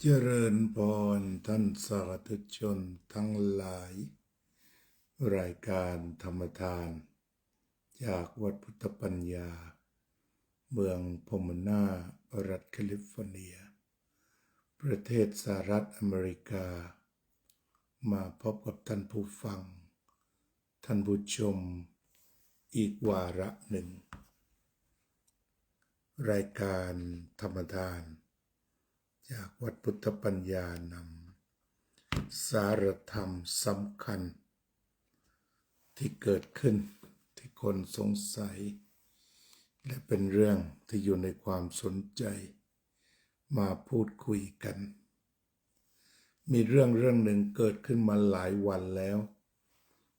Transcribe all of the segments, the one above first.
เจริญพรท่านสาธุชนทั้งหลายรายการธรรมทานจากวัดพุทธปัญญาเมืองพอมนารัฐแคลิฟอร์เนียประเทศสหรัฐอเมริกามาพบกับท่านผู้ฟังท่านผู้ชมอีกวาระหนึ่งรายการธรรมทานจากวัดพุทธปัญญานำสารธรรมสำคัญที่เกิดขึ้นที่คนสงสัยและเป็นเรื่องที่อยู่ในความสนใจมาพูดคุยกันมีเรื่องหนึ่งเกิดขึ้นมาหลายวันแล้ว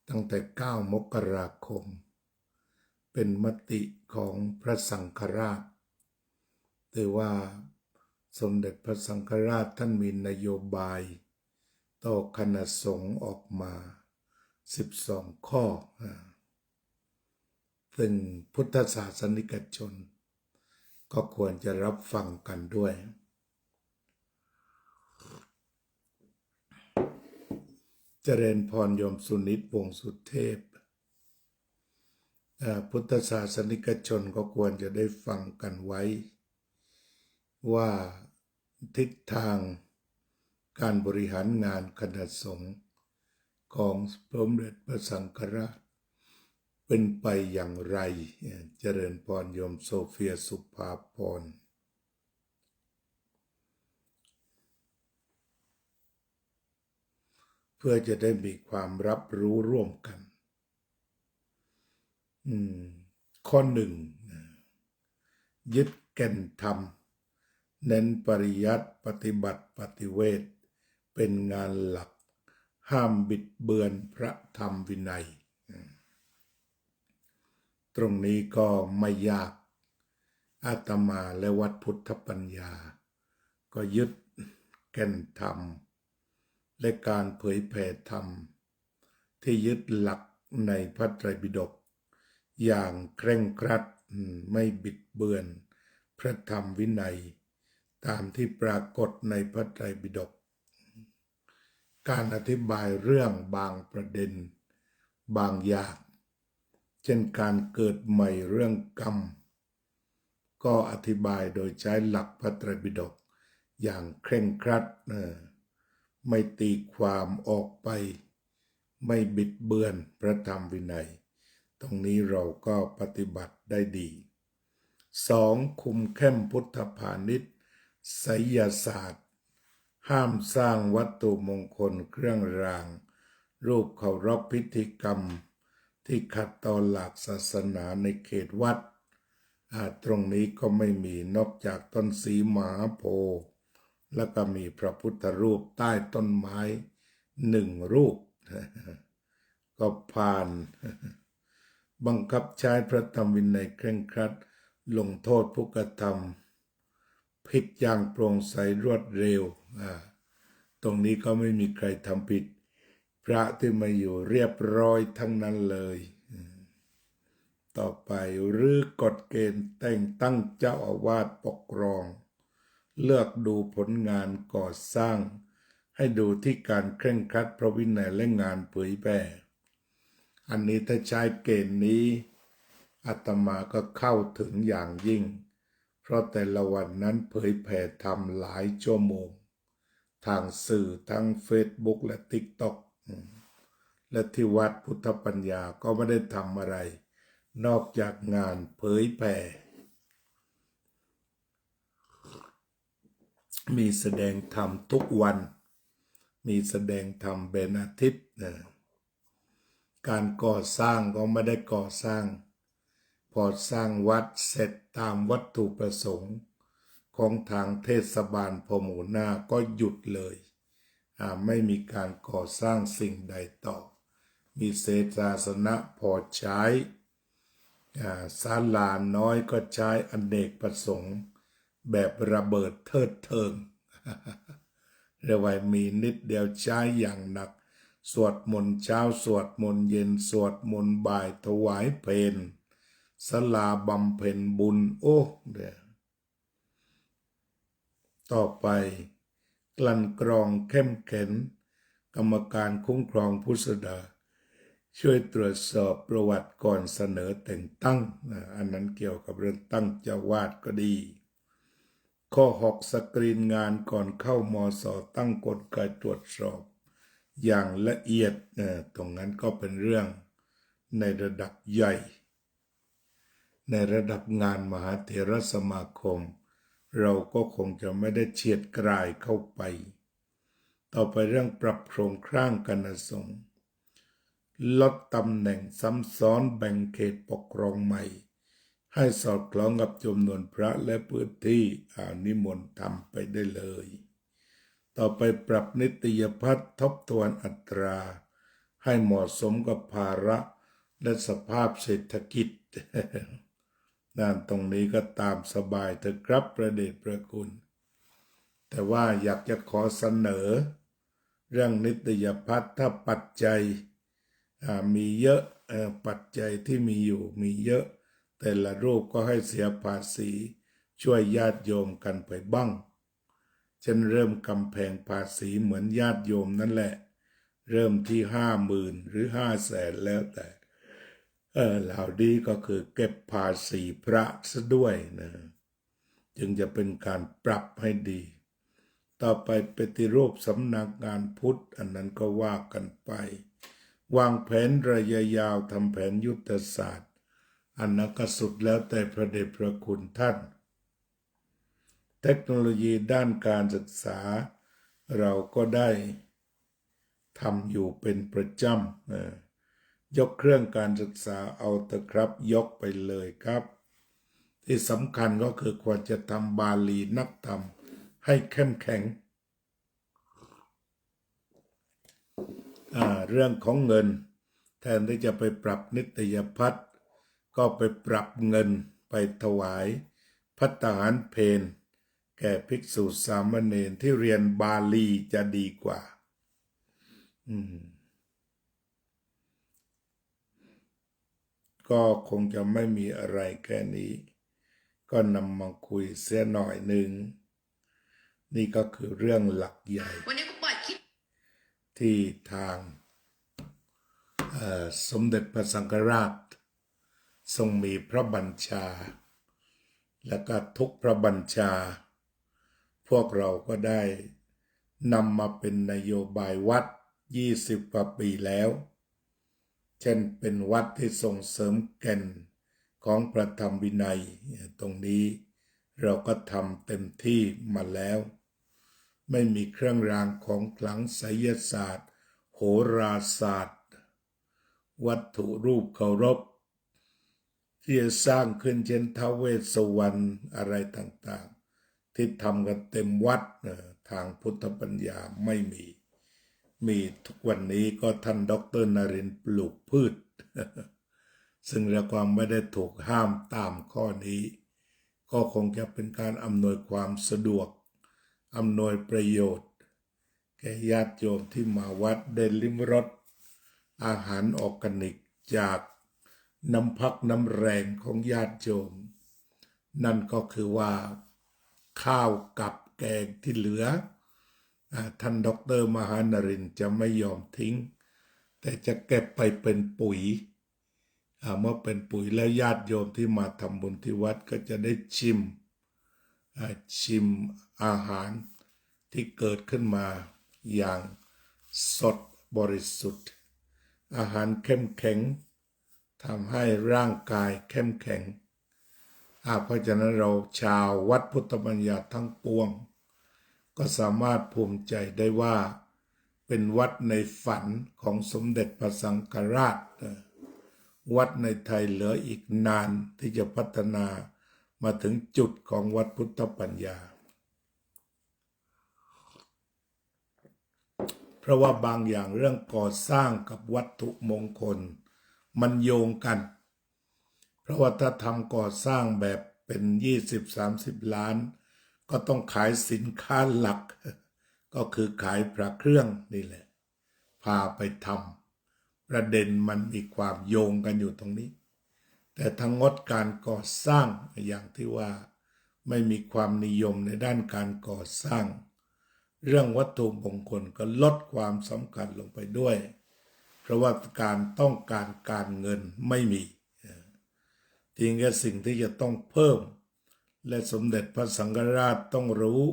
ตั้งแต่9 มกราคมเป็นมติของพระสังฆราชแต่ว่าสมเด็จพระสังฆราชท่านมีนโยบายต่อคณะสงฆ์ออกมา12 ข้อซึ่งพุทธศาสนิกชนก็ควรจะรับฟังกันด้วยเจริญพรโยมสุนิตวงศ์สุเทพพุทธศาสนิกชนก็ควรจะได้ฟังกันไว้ว่าทิศทางการบริหารงานคณะสงฆ์ของสมเด็จพระสังฆราชเป็นไปอย่างไรเจริญพรโยมโซเฟียสุภาพรเพื่อจะได้มีความรับรู้ร่วมกันข้อ 1ยึดแก่นธรรมเน้นปริยัติปฏิบัติปฏิเวทเป็นงานหลักห้ามบิดเบือนพระธรรมวินัยตรงนี้ก็ไม่ยากอาตมาและวัดพุทธปัญญาก็ยึดแก่นธรรมและการเผยแผ่ธรรมที่ยึดหลักในพระไตรปิฎกอย่างเคร่งครัดไม่บิดเบือนพระธรรมวินัยตามที่ปรากฏในพระไตรปิฎกการอธิบายเรื่องบางประเด็นบางอย่างเช่นการเกิดใหม่เรื่องกรรมก็อธิบายโดยใช้หลักพระไตรปิฎกอย่างเคร่งครัดไม่ตีความออกไปไม่บิดเบือนพระธรรมวินัยตรงนี้เราก็ปฏิบัติได้ดี 2. คุมเข้มพุทธพาณิชย์ไสยศาสตร์ห้ามสร้างวัตถุมงคลเครื่องรางรูปเคารพพิธีกรรมที่ขัดต่อหลักศาสนาในเขตวัดตรงนี้ก็ไม่มีนอกจากต้นสีมหาโพธิ์แล้วก็มีพระพุทธรูปใต้ต้นไม้1 รูปก็ผ่านบังคับใช้พระธรรมวินัยเคร่งครัดลงโทษผู้กระทำผิดอย่างโปร่งใสรวดเร็วตรงนี้ก็ไม่มีใครทำผิดพระที่มาอยู่เรียบร้อยทั้งนั้นเลยต่อไปหรือกฎเกณฑ์แต่งตั้งเจ้าอาวาสปกครองเลือกดูผลงานก่อสร้างให้ดูที่การเคร่งครัดพระวินัยและงานเผยแผ่อันนี้ถ้าใช้เกณฑ์นี้อาตมาก็เข้าถึงอย่างยิ่งเพราะแต่ละวันนั้นเผยแผ่ธรรมหลายชั่วโมงทางสื่อทั้ง Facebook และ TikTok และที่วัดพุทธปัญญาก็ไม่ได้ทำอะไรนอกจากงานเผยแผ่มีแสดงธรรมทุกวันมีแสดงธรรมเป็นอาทิตย์การก่อสร้างก็ไม่ได้ก่อสร้างพอสร้างวัดเสร็จตามวัตถุประสงค์ของทางเทศบาลพหมู่นาก็หยุดเลยไม่มีการก่อสร้างสิ่งใดต่อมีเศษศาสนะพอใช้ศาลาน้อยก็ใช้อเนกประสงค์แบบระเบิดเทิดเทิงเรียกว่ามีนิดเดียวใช้อย่างหนักสวดมนต์เช้าสวดมนต์เย็นสวดมนต์บ่ายถวายเพลศาลาบำเพ็ญบุญโอ้เดี๋ยวต่อไป กลั่นกรองเข้มแข็งกรรมการคุ้มครองผู้สดาช่วยตรวจสอบประวัติก่อนเสนอแต่งตั้งอันนั้นเกี่ยวกับเรื่องตั้งเจ้าวาดก็ดีข้อ6สกรีนงานก่อนเข้ามส.ตั้งกลไกตรวจสอบอย่างละเอียดตรงนั้นก็เป็นเรื่องในระดับใหญ่ในระดับงานมหาเถรสมาคมเราก็คงจะไม่ได้เฉียดกรายเข้าไปต่อไปเรื่องปรับโครงสร้างคณะสงฆ์ลดตำแหน่งซ้ำซ้อนแบ่งเขตปกครองใหม่ให้สอดคล้องกับจำนวนพระและพื้นที่นิมนต์ทำไปได้เลยต่อไปปรับนิตยพัฒน์ทบทวนอัตราให้เหมาะสมกับภาระและสภาพเศรษฐกิจด้านตรงนี้ก็ตามสบายเถอะครับประเดชพระคุณแต่ว่าอยากจะขอเสนอเรื่องนิตยพัฒน์ถ้าปัจจัยมีเยอะปัจจัยที่มีอยู่มีเยอะแต่ละรูปก็ให้เสียภาษีช่วยญาติโยมกันไปบ้างฉันเริ่มกำแพงภาษีเหมือนญาติโยมนั่นแหละเริ่มที่50,000หรือ500,000แล้วแต่เหล่านี้ก็คือเก็บภาษีพระซะด้วยนะจึงจะเป็นการปรับให้ดีต่อไปปฏิรูปสำนักงานพุทธอันนั้นก็ว่ากันไปวางแผนระยะยาวทำแผนยุทธศาสตร์อันนั้นก็สุดแล้วแต่พระเดชพระคุณท่านเทคโนโลยีด้านการศึกษาเราก็ได้ทำอยู่เป็นประจำยกเครื่องการศึกษาเอาเถอะครับยกไปเลยครับที่สำคัญก็คือควรจะทำบาลีนักธรรมให้เข้มแข็งเรื่องของเงินแทนที่จะไปปรับนิตยพัฒน์ก็ไปปรับเงินไปถวายภัตตาหารเพลแก่ภิกษุสามเณรที่เรียนบาลีจะดีกว่าก็คงจะไม่มีอะไรแค่นี้ก็นำมาคุยเสียหน่อยหนึ่งนี่ก็คือเรื่องหลักใหญ่ที่ทางสมเด็จพระสังฆราชทรงมีพระบัญชาและก็ทุกพระบัญชาพวกเราก็ได้นำมาเป็นนโยบายวัด20 กว่าปีแล้วเช่นเป็นวัดที่ส่งเสริมแก่นของพระธรรมวินัยตรงนี้เราก็ทำเต็มที่มาแล้วไม่มีเครื่องรางของขลังไสยศาสตร์โหราศาสตร์วัตถุรูปเคารพที่จะสร้างขึ้นเช่นท้าวเวสสุวรรณอะไรต่างๆที่ทำกันเต็มวัดทางพุทธปัญญาไม่มีทุกวันนี้ก็ท่านดร.นรินทร์ปลูกพืช ซึ่งเราความไม่ได้ถูกห้ามตามข้อนี้ก็คงจะเป็นการอำนวยความสะดวกอำนวยประโยชน์แก่ญาติโยมที่มาวัดได้ลิ้มรสอาหารออร์แกนิกจากน้ำพักน้ำแรงของญาติโยมนั่นก็คือว่าข้าวกับแกงที่เหลือท่านดร.มหานรินทร์จะไม่ยอมทิ้งแต่จะเก็บไปเป็นปุ๋ยเมื่อเป็นปุ๋ยแล้วญาติโยมที่มาทำบุญที่วัดก็จะได้ชิมอาหารที่เกิดขึ้นมาอย่างสดบริสุทธิ์อาหารเข้มแข็งทำให้ร่างกายเข้มแข็งเพราะฉะนั้นเราชาววัดพุทธบัญญัติทั้งปวงก็สามารถภูมิใจได้ว่าเป็นวัดในฝันของสมเด็จพระสังฆราชวัดในไทยเหลืออีกนานที่จะพัฒนามาถึงจุดของวัดพุทธปัญญาเพราะว่าบางอย่างเรื่องก่อสร้างกับวัตถุมงคลมันโยงกันเพราะว่าถ้าทำก่อสร้างแบบเป็น20-30 ล้านก็ต้องขายสินค้าหลักก็คือขายพระเครื่องนี่แหละพาไปทำประเด็นมันมีความโยงกันอยู่ตรงนี้แต่ทั้งงดการก่อสร้างอย่างที่ว่าไม่มีความนิยมในด้านการก่อสร้าง เรื่องวัตถุมงคลก็ลดความสำคัญลงไปด้วยเพราะว่าการต้องการเงินไม่มีจริงแค่สิ่งที่จะต้องเพิ่มและสมเด็จพระสังฆราชต้องรู้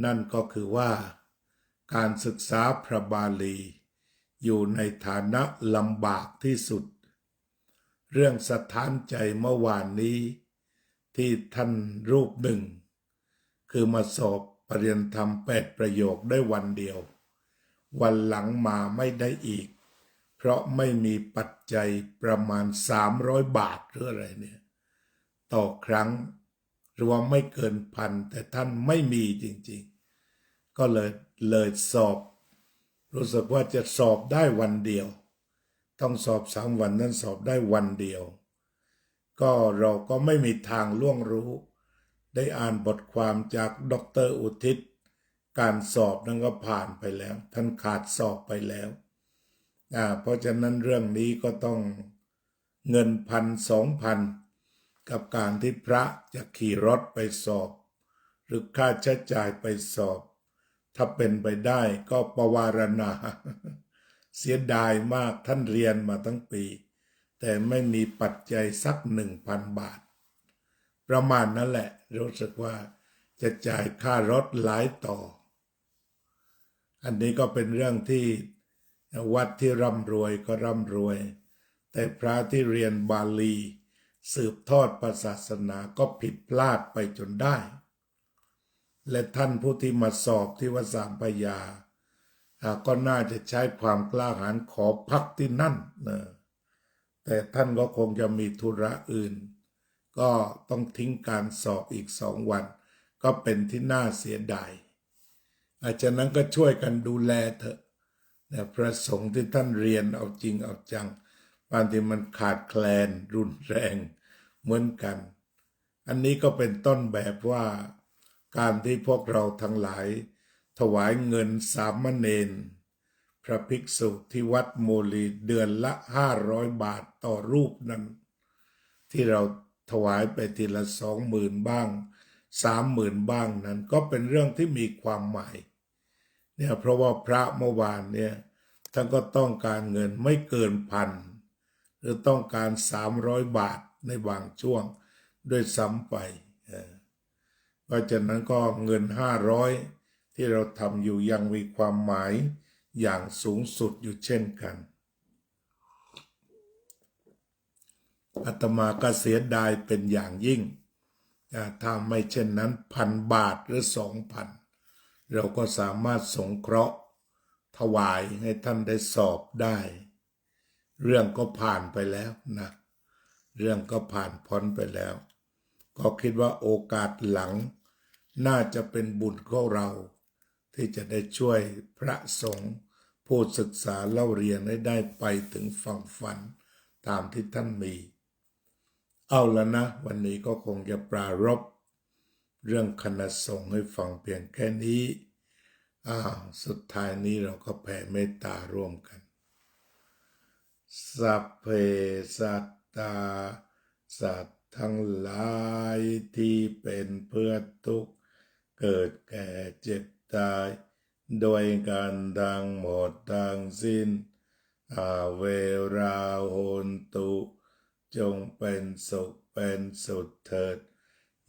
นั่นก็คือว่าการศึกษาพระบาลีอยู่ในฐานะลำบากที่สุดเรื่องสถานใจเมื่อวานนี้ที่ท่านรูปหนึ่งคือมาสอบปริญญาธรรม8 ประโยคได้วันเดียววันหลังมาไม่ได้อีกเพราะไม่มีปัจจัยประมาณ300 บาทหรืออะไรเนี่ยต่อครั้งรวมไม่เกิน1,000แต่ท่านไม่มีจริงๆก็เลยสอบรู้สึกว่าจะสอบได้วันเดียวต้องสอบ3 วันนั้นสอบได้วันเดียวก็เราก็ไม่มีทางล่วงรู้ได้อ่านบทความจากดร.อุทิศการสอบนั้นก็ผ่านไปแล้วท่านขาดสอบไปแล้วเพราะฉะนั้นเรื่องนี้ก็ต้องเงิน1,000-2,000กับการที่พระจะขี่รถไปสอบหรือค่าใช้จ่ายไปสอบถ้าเป็นไปได้ก็ปวารณาเสียดายมากท่านเรียนมาทั้งปีแต่ไม่มีปัจจัยสัก1,000 บาทประมาณนั้นแหละรู้สึกว่าจะจ่ายค่ารถหลายต่ออันนี้ก็เป็นเรื่องที่วัดที่ร่ำรวยก็ร่ำรวยแต่พระที่เรียนบาลีสืบทอดศาสนาก็ผิดพลาดไปจนได้และท่านผู้ที่มาสอบที่วัดสามพระยาก็น่าจะใช้ความกล้าหาญขอพักที่นั่นนะแต่ท่านก็คงจะมีธุระอื่นก็ต้องทิ้งการสอบอีก2 วันก็เป็นที่น่าเสียดายอาจารย์นั้นก็ช่วยกันดูแลเถอะแต่พระสงฆ์ที่ท่านเรียนเอาจริงเอาจังบางทีมันขาดแคลนรุนแรงเหมือนกันอันนี้ก็เป็นต้นแบบว่าการที่พวกเราทั้งหลายถวายเงินสามเณรพระภิกษุที่วัดโมลีเดือนละ500 บาทต่อรูปนั้นที่เราถวายไปทีละ20,000บ้าง30,000บ้างนั้นก็เป็นเรื่องที่มีความหมายเนี่ยเพราะว่าพระเมื่อวานเนี่ยท่านก็ต้องการเงินไม่เกิน1,000หรือต้องการ300 บาทในบางช่วงด้วยซ้ำไปเพราะฉะนั้นก็เงิน500ที่เราทำอยู่ยังมีความหมายอย่างสูงสุดอยู่เช่นกันอาตมาก็เสียดายเป็นอย่างยิ่งถ้าไม่เช่นนั้น1,000 บาทหรือ2,000เราก็สามารถสงเคราะห์ถวายให้ท่านได้สอบได้เรื่องก็ผ่านไปแล้วนะเรื่องก็ผ่านพ้นไปแล้วก็คิดว่าโอกาสหลังน่าจะเป็นบุญของเราที่จะได้ช่วยพระสงฆ์ผู้ศึกษาเล่าเรียนให้ได้ไปถึงฝั่งฝันตามที่ท่านมีเอาแล้วนะวันนี้ก็คงจะปรารภเรื่องคณะสงฆ์ให้ฟังเพียงแค่นี้สุดท้ายนี้เราก็แผ่เมตตาร่วมกันสัพเพสัตตาสัตว์ทั้งหลายที่เป็นเพื่อทุกข์เกิดแก่เจ็บตายโดยการทั้งหมดทั้งสิ้นเวราโหนตุจงเป็นสุขเป็นสุดเถิด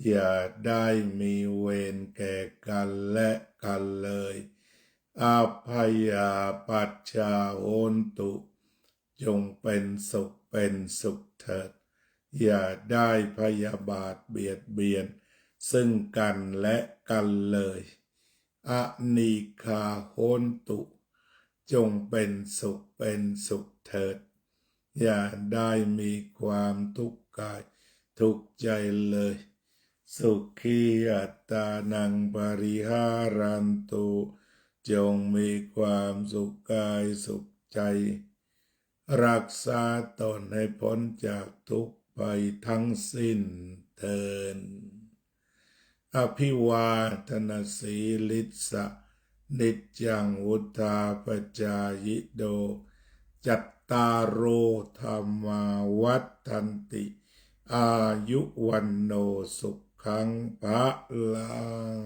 อย่าได้มีเวรแก่กันและกันเลยอภัยาปัชชาโหนตุจงเป็นสุขเป็นสุขเถิดอย่าได้พยาบาทเบียดเบียนซึ่งกันและกันเลยอนีคาโหนตุจงเป็นสุขเป็นสุขเถิดอย่าได้มีความทุกข์กายทุกข์ใจเลยสุขีอัตตานังปริหารันตุจงมีความสุขกายสุขใจรักษาตนให้พ้นจากทุกข์ไปทั้งสิ้นเถิดอภิวาทนาสีลิสะนิจจังวุธาปจายโดจัตตารโอธรรมาวัฏันติอายุวันโนสุขังภะลัง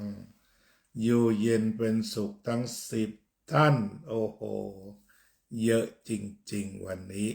อยู่เย็นเป็นสุขทั้ง10 ท่าน โอ้โห เยอะจริงๆวันนี้